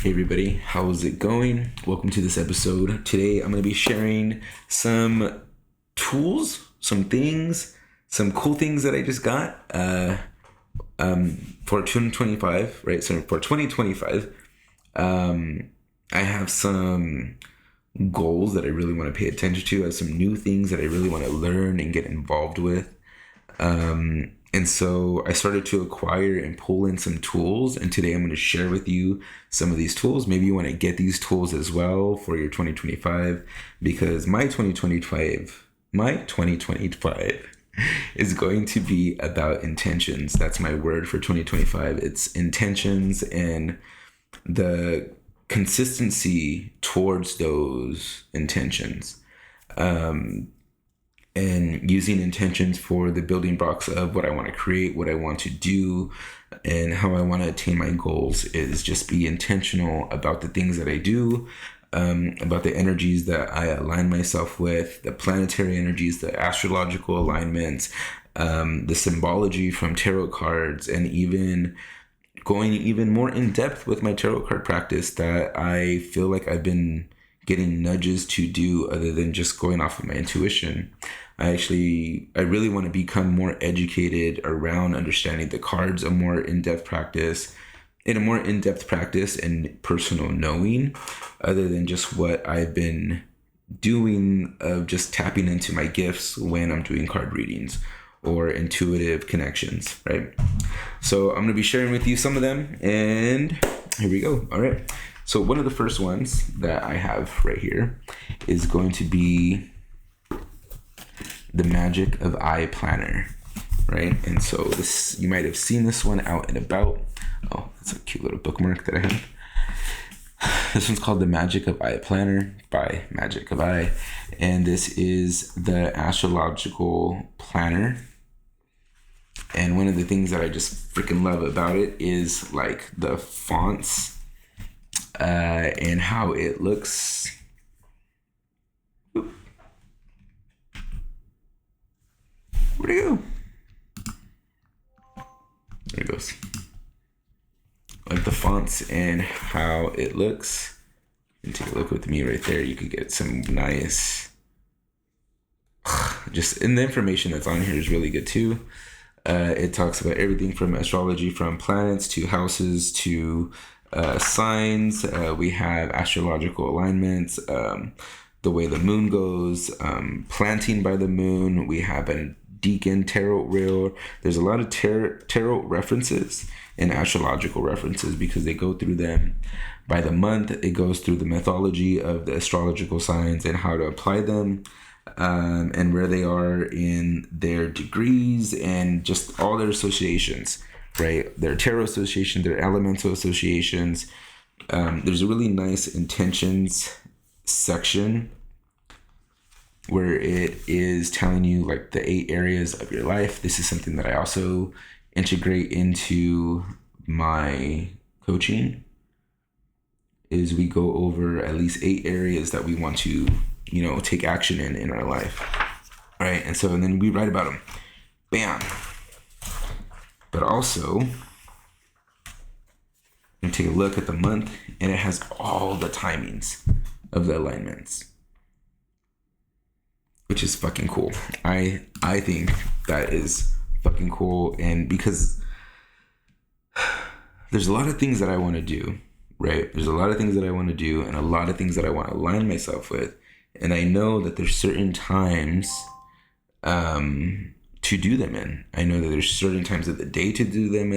Hey everybody, how's it going? Welcome to this episode. Today I'm going to be sharing some tools, some things, some cool things that I just got for 2025, right? So for 2025, I have some goals that I really want to pay attention to. I have some new things that I really want to learn and get involved with. And so I started to acquire and pull in some tools, and today I'm going to share with you some of these tools. Maybe you want to get these tools as well for your 2025, because my 2025 is going to be about intentions. That's my word for 2025. It's intentions and the consistency towards those intentions. And using intentions for the building blocks of what I want to create, what I want to do, and how I want to attain my goals is just be intentional about the things that I do, about the energies that I align myself with, the planetary energies, the astrological alignments, the symbology from tarot cards, and even going even more in depth with my tarot card practice that I feel like I've been getting nudges to do other than just going off of my intuition. I really want to become more educated around understanding the cards, a more in-depth practice and personal knowing, other than just what I've been doing of just tapping into my gifts when I'm doing card readings or intuitive connections, right? So I'm going to be sharing with you some of them, and here we go. All right. So one of the first ones that I have right here is going to be the Magic of I Planner, right? And so this, you might have seen this one out and about. Oh, that's a cute little bookmark that I have. This one's called the Magic of I Planner by Magic of I. And this is the astrological planner. And one of the things that I just freaking love about it is like the fonts and how it looks. Where'd it go? There it goes. Like the fonts and how it looks. And take a look with me right there. You could get some nice, and the information that's on here is really good too. It talks about everything from astrology, from planets to houses to signs. We have astrological alignments, the way the moon goes, planting by the moon. We have a Deacon tarot reel. There's a lot of tarot references and astrological references because they go through them by the month. It goes through the mythology of the astrological signs and how to apply them, and where they are in their degrees and just all their associations, right? Their tarot association, their elemental associations. There's a really nice intentions section where it is telling you like the 8 areas of your life. This is something that I also integrate into my coaching, is we go over at least 8 areas that we want to, take action in our life. Right. And then we write about them. Bam. But also, you take a look at the month and it has all the timings of the alignments, which is fucking cool. I think that is fucking cool. And because there's a lot of things that I want to do, right? There's a lot of things that I want to do and a lot of things that I want to align myself with. And I know that there's certain times to do them in. I know that there's certain times of the day to do them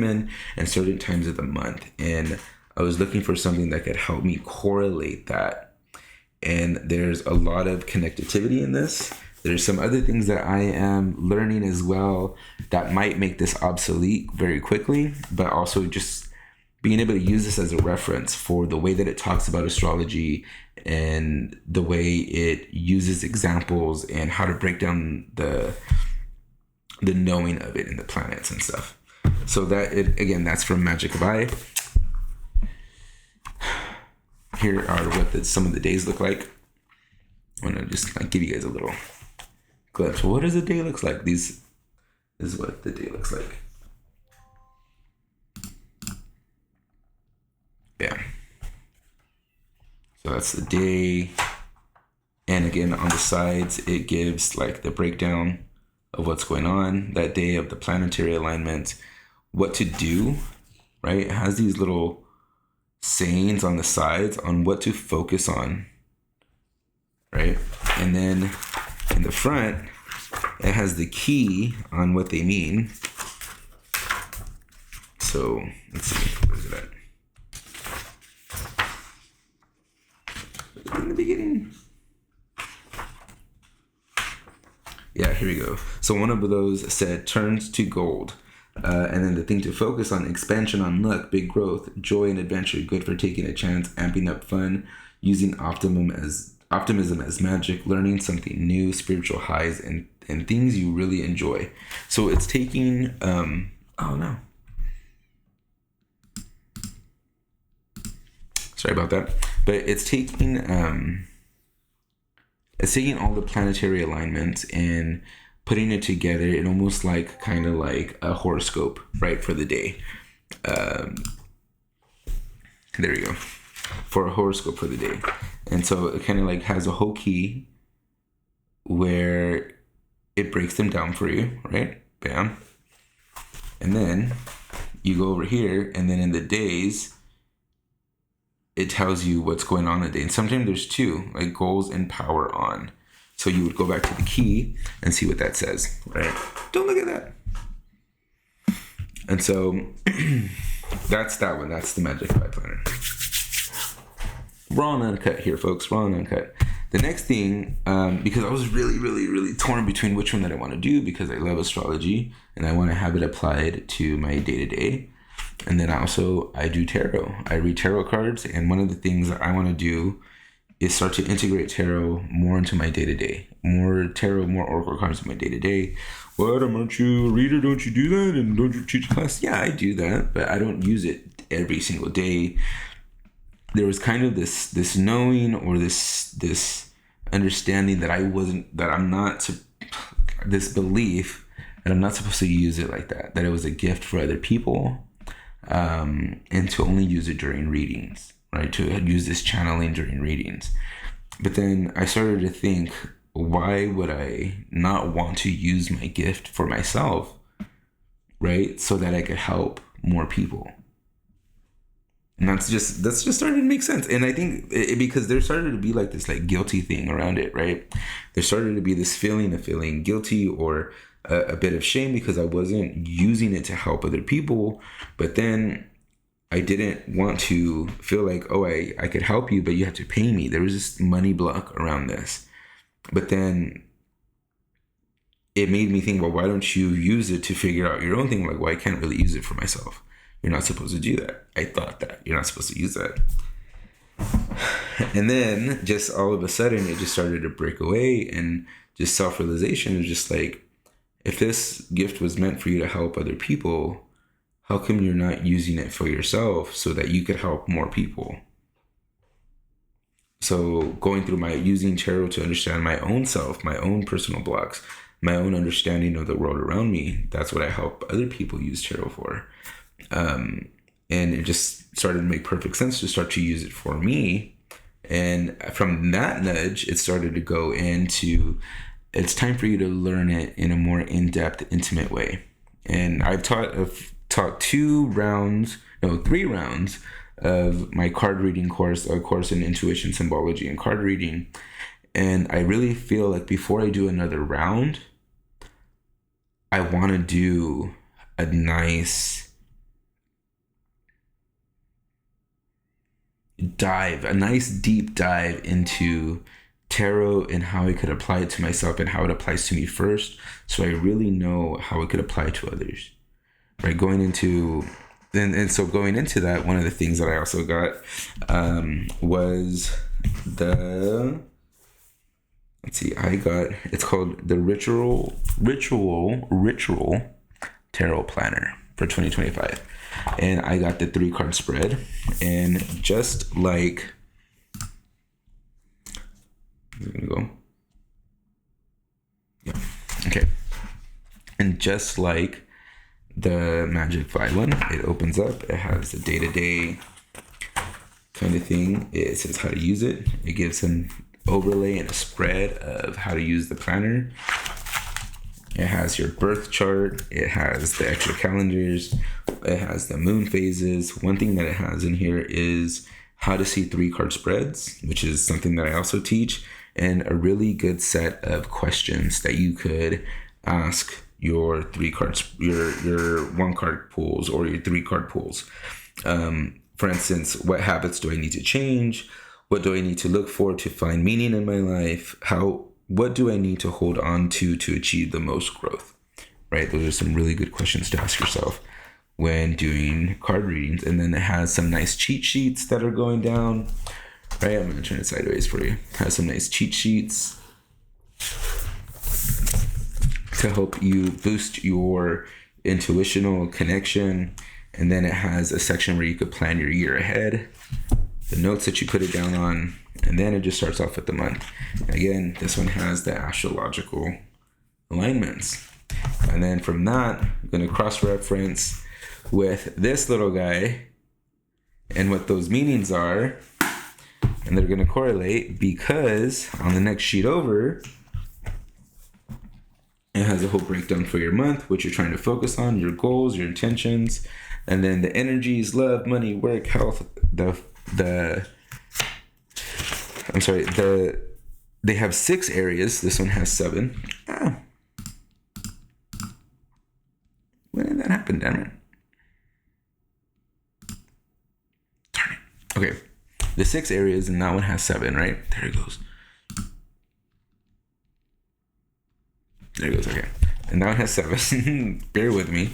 in and certain times of the month. And I was looking for something that could help me correlate that. And there's a lot of connectivity in this. There's some other things that I am learning as well that might make this obsolete very quickly, but also just being able to use this as a reference for the way that it talks about astrology and the way it uses examples and how to break down the knowing of it in the planets and stuff. So that's from Magic of I. Here are what some of the days look like. I'm gonna just give you guys a little glimpse. What does the day looks like? This is what the day looks like. Yeah. So that's the day. And again, on the sides, it gives like the breakdown of what's going on that day, of the planetary alignment, what to do, right? It has these little sayings on the sides on what to focus on, right? And then in the front, it has the key on what they mean. So let's see, where's it at? In the beginning. Yeah, here we go. So one of those said turns to gold. And then the thing to focus on: expansion on luck, big growth, joy and adventure, good for taking a chance, amping up fun, using optimism as magic, learning something new, spiritual highs, and things you really enjoy. So it's taking oh no. Sorry about that. But it's taking all the planetary alignments and putting it together in almost like kind of like a horoscope, right, for the day. There we go. For a horoscope for the day. And so it kind of like has a whole key where it breaks them down for you, right? Bam. And then you go over here, and then in the days, it tells you what's going on that day. And sometimes there's two, like goals and power on. So you would go back to the key and see what that says, right? Don't look at that. And so that's that one. That's the Magic 5 Planner. Raw and uncut here, folks. Raw and uncut. The next thing, because I was really, really, really torn between which one that I want to do, because I love astrology and I want to have it applied to my day-to-day. And then I do tarot. I read tarot cards, and one of the things that I want to do is start to integrate tarot more into my day-to-day. More tarot, more oracle cards in my day-to-day. What, aren't you a reader? Don't you do that? And don't you teach class? Yeah, I do that, but I don't use it every single day. There was kind of this knowing, or this understanding that this belief that I'm not supposed to use it like that it was a gift for other people. And to only use it during readings, right? To use this channeling during readings. But then I started to think, why would I not want to use my gift for myself, right? So that I could help more people. And that's just starting to make sense. And I think because there started to be like this like guilty thing around it, right? There started to be this feeling of feeling guilty, or a bit of shame, because I wasn't using it to help other people. But then I didn't want to feel like, oh, I could help you, but you have to pay me. There was this money block around this. But then it made me think, well, why don't you use it to figure out your own thing? Like, well, I can't really use it for myself. You're not supposed to do that. I thought that. You're not supposed to use that. And then just all of a sudden, it just started to break away, and just self-realization is just like, if this gift was meant for you to help other people, how come you're not using it for yourself so that you could help more people? So going through using tarot to understand my own self, my own personal blocks, my own understanding of the world around me, that's what I help other people use tarot for. And it just started to make perfect sense to start to use it for me. And from that nudge, it started to go into, it's time for you to learn it in a more in-depth, intimate way. And I've taught 3 rounds of my card reading course, a course in intuition, symbology, and card reading. And I really feel like before I do another round, I want to do a nice deep dive into tarot and how I could apply it to myself and how it applies to me first, so I really know how it could apply to others, right? Going into that, one of the things that I also got was it's called the ritual tarot planner for 2025, and I got the 3-card spread. And just like, I'm gonna go. Yeah. Okay. And just like the Magic 5 one, it opens up. It has the day-to-day kind of thing. It says how to use it. It gives an overlay and a spread of how to use the planner. It has your birth chart. It has the extra calendars. It has the moon phases. One thing that it has in here is how to see 3-card spreads, which is something that I also teach, and a really good set of questions that you could ask your 3-card, your 1-card pools or your 3-card pools. For instance, what habits do I need to change? What do I need to look for to find meaning in my life? What do I need to hold on to achieve the most growth? Right? Those are some really good questions to ask yourself when doing card readings. And then it has some nice cheat sheets that are going down. Right? I'm going to turn it sideways for you. It has some nice cheat sheets to help you boost your intuitional connection. And then it has a section where you could plan your year ahead, the notes that you put it down on, and then it just starts off with the month. Again, this one has the astrological alignments. And then from that, I'm going to cross-reference with this little guy and what those meanings are. And they're going to correlate because on the next sheet over, it has a whole breakdown for your month, what you're trying to focus on, your goals, your intentions, and then the energies, love, money, work, health, they have 6 areas. This one has 7. When did that happen, damn it? Darn it. Okay. The 6 areas and that one has 7, right? There it goes. There it goes, okay. And that one has 7. Bear with me.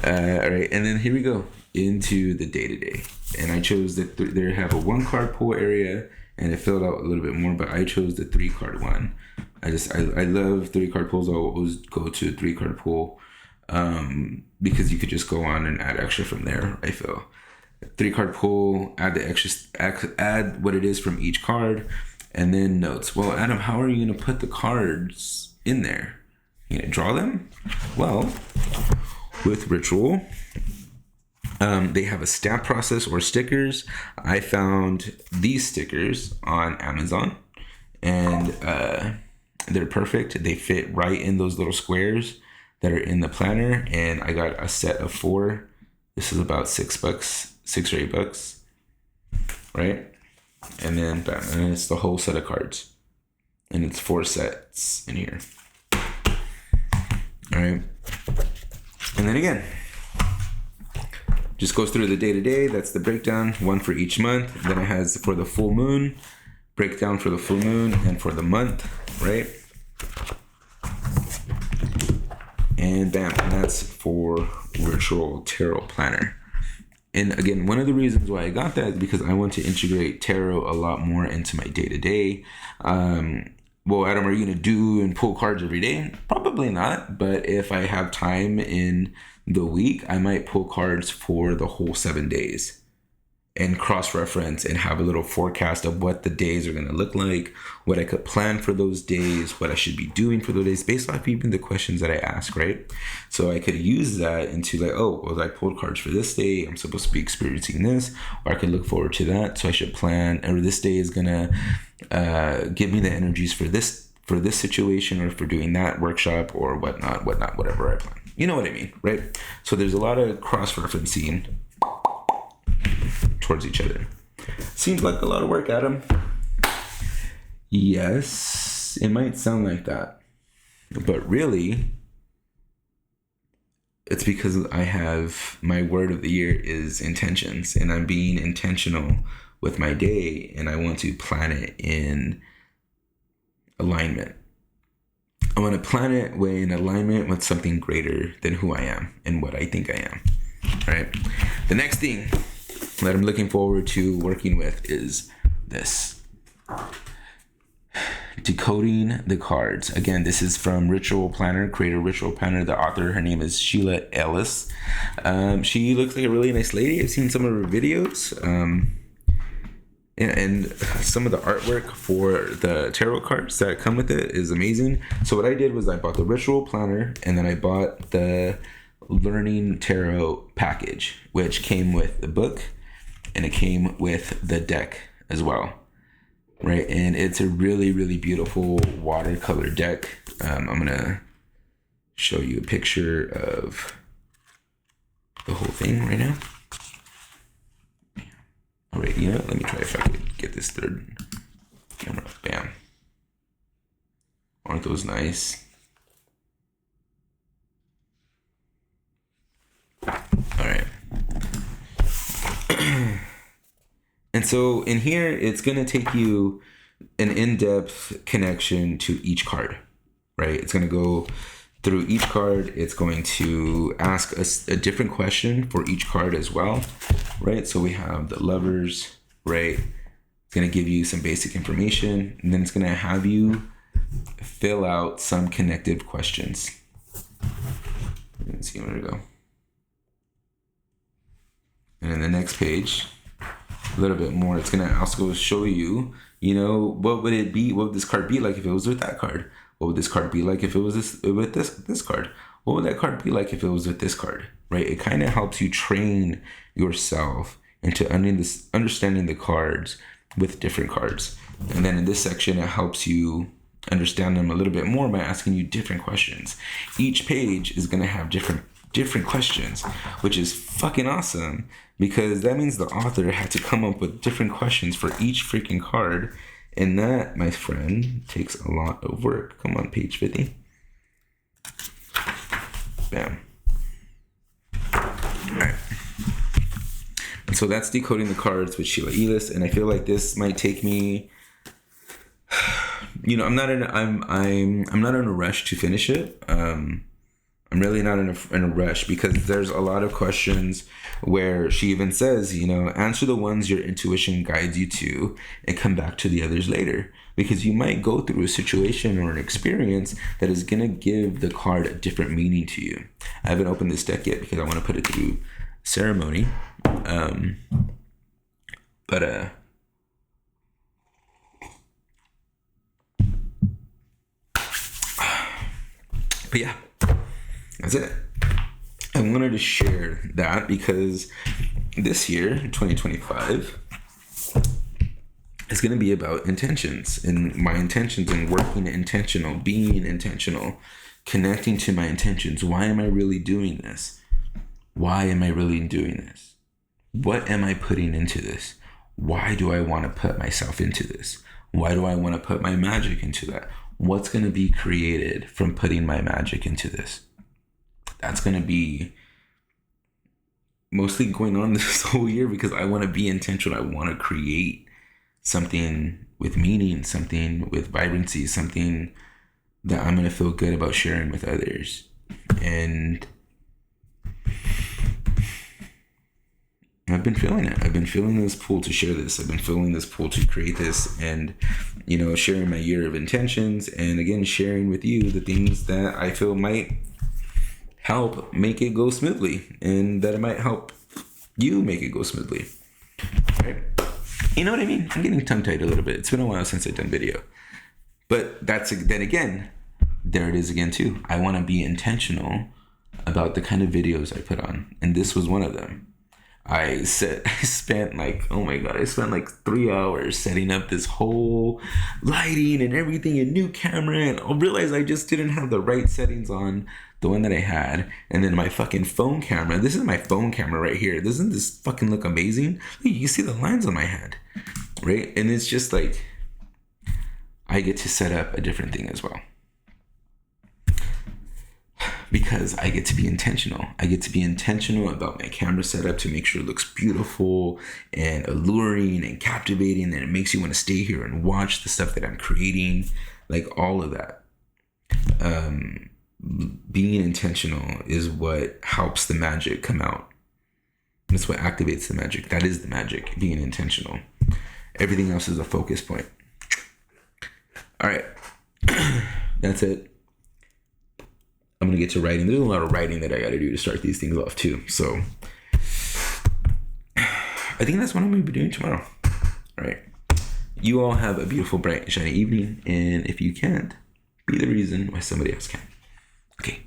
All right, and then here we go into the day-to-day. And I chose they have a 1-card pool area, and it filled out a little bit more, but I chose the 3-card one. I love 3-card pools. I'll always go to a 3-card pool because you could just go on and add extra from there, I feel. 3-card pool, add the extra, add what it is from each card, and then notes. Well, Adam, how are you going to put the cards in there? You gonna draw them? Well, with Ritual, they have a stamp process or stickers. I found these stickers on Amazon, and they're perfect. They fit right in those little squares that are in the planner, and I got a set of 4. This is about $6, $6 or $8, right? And then bam, and it's the whole set of cards, and it's 4 sets in here. All right, and then again, just goes through the day-to-day. That's the breakdown, 1 for each month. Then it has for the full moon, breakdown for the full moon and for the month, right? And bam, and that's for Virtual Tarot Planner. And again, one of the reasons why I got that is because I want to integrate tarot a lot more into my day-to-day. Well, Adam, are you going to do and pull cards every day? Probably not. But if I have time in the week, I might pull cards for the whole 7 days and cross-reference and have a little forecast of what the days are going to look like, what I could plan for those days, what I should be doing for those days based off even the questions that I ask, right? So I could use that into like, oh, well, I pulled cards for this day. I'm supposed to be experiencing this, or I can look forward to that. So I should plan, or this day is going to give me the energies for this situation, or for doing that workshop or whatnot, whatever I plan. You know what I mean, right? So there's a lot of cross-referencing towards each other. Seems like a lot of work, Adam. Yes, it might sound like that, but really, it's because I have my word of the year is intentions, and I'm being intentional with my day, and I want to plan it in alignment. I want to plan it in alignment with something greater than who I am and what I think I am. All right. The next thing that I'm looking forward to working with is this. Decoding the cards. Again, this is from Ritual Planner, Creator Ritual Planner. The author, her name is Sheila Ellis. She looks like a really nice lady. I've seen some of her videos. And some of the artwork for the tarot cards that come with it is amazing. So what I did was I bought the Ritual Planner, and then I bought the Learning Tarot package, which came with the book and it came with the deck as well, right? And it's a really, really beautiful watercolor deck. I'm gonna show you a picture of the whole thing right now. All right, you know, let me try if I could get this third camera. Bam. Aren't those nice? All right. And so in here, it's going to take you an in-depth connection to each card, right? It's going to go through each card. It's going to ask us a different question for each card as well, right? So we have the Lovers, right? It's going to give you some basic information, and then it's going to have you fill out some connective questions. Let's see where to go. And then the next page, a little bit more, it's going to also show you, you know, what would it be? What would this card be like if it was with that card? What would this card be like if it was with this card? What would that card be like if it was with this card, right? It kind of helps you train yourself into understanding the cards with different cards. And then in this section, it helps you understand them a little bit more by asking you different questions. Each page is going to have different questions, which is fucking awesome, because that means the author had to come up with different questions for each freaking card. And that, my friend, takes a lot of work. Come on, page 50. Bam. All right. And so that's decoding the cards with Sheila Elis. And I feel like this might take me, you know, I'm not in a rush to finish it. I'm really not in a rush, because there's a lot of questions where she even says, you know, answer the ones your intuition guides you to and come back to the others later, because you might go through a situation or an experience that is going to give the card a different meaning to you. I haven't opened this deck yet because I want to put it through ceremony. But yeah. That's it. I wanted to share that because this year, 2025, is going to be about intentions, and my intentions, and working intentional, being intentional, connecting to my intentions. Why am I really doing this? Why am I really doing this? What am I putting into this? Why do I want to put myself into this? Why do I want to put my magic into that? What's going to be created from putting my magic into this? That's going to be mostly going on this whole year, because I want to be intentional. I want to create something with meaning, something with vibrancy, something that I'm going to feel good about sharing with others. And I've been feeling it. I've been feeling this pull to share this. I've been feeling this pull to create this, and, you know, sharing my year of intentions, and again, sharing with you the things that I feel might help make it go smoothly, and that it might help you make it go smoothly, right? You know what I mean? I'm getting tongue-tied a little bit. It's been a while since I've done video, but then again, there it is again too. I want to be intentional about the kind of videos I put on, and this was one of them. I spent like 3 hours setting up this whole lighting and everything, a new camera, and I realized I just didn't have the right settings on the one that I had. And then my fucking phone camera, this is my phone camera right here. Doesn't this fucking look amazing? You see the lines on my hand, right? And it's just like, I get to set up a different thing as well, because I get to be intentional. I get to be intentional about my camera setup to make sure it looks beautiful and alluring and captivating, and it makes you want to stay here and watch the stuff that I'm creating, like all of that. Being intentional is what helps the magic come out. That's what activates the magic. That is the magic, being intentional. Everything else is a focus point. All right. That's it. I'm going to get to writing. There's a lot of writing that I got to do to start these things off too. So I think that's what I'm going to be doing tomorrow. All right. You all have a beautiful, bright, shiny evening. And if you can't, be the reason why somebody else can. Okay.